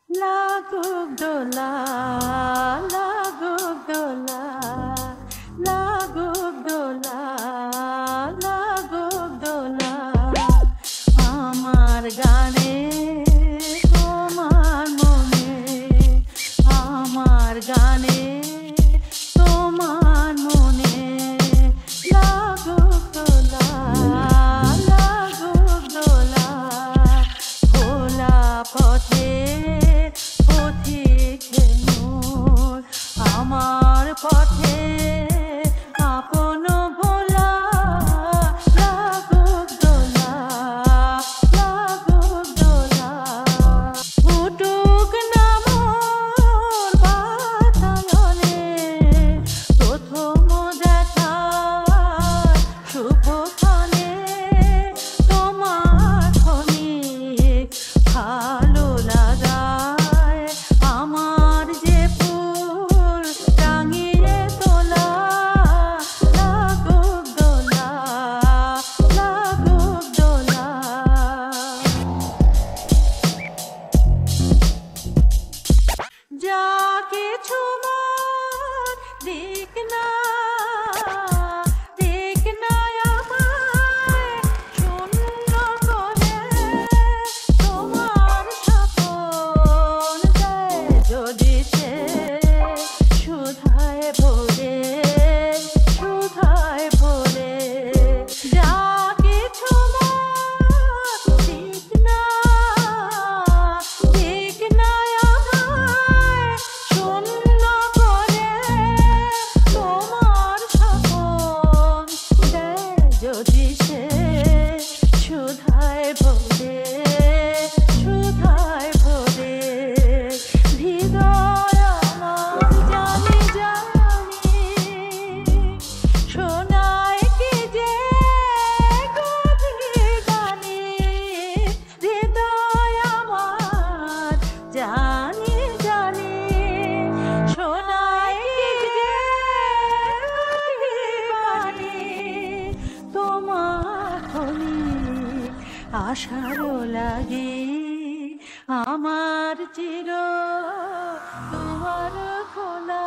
লাগুক দোলা লাগুক দোলা লাগুক দোলা লাগুক দোলা আমার গানে তোমার মনে আমার গানে তোমার মনে লাগুক দোলা লাগুক দোলা ভোলা পথে আমার পথে আপন ভোলা লাগুক দোলা লাগুক দোলা ফুটুক না মোর বাতায়নে প্রথম দেখা শুভক্ষণে তোমার ক্ষণিক ভালো লাগায় আমার যে ফুল টাঙিয়ে তোলা লাগুক দোলা লাগুক দোলা যা কিছু মন দিক না আমায় শূন্য করে তোমার স্বপন দেয় যদি সে সুধায় ভরে সুধায় ভরে যা কিছু মন দিক না আমায় শূন্য করে তোমার স্বপন দেয় যদি সে সুধায় ভরে সুধায় ভরে হৃদয় আমার জানি জানি শোনায় কি যে গভীর গানে হৃদয় আমার জানি জানি শোনায় কি যে গভীর গানে তোমার খনি আশারও লাগে আমার চির তোমার খোলা।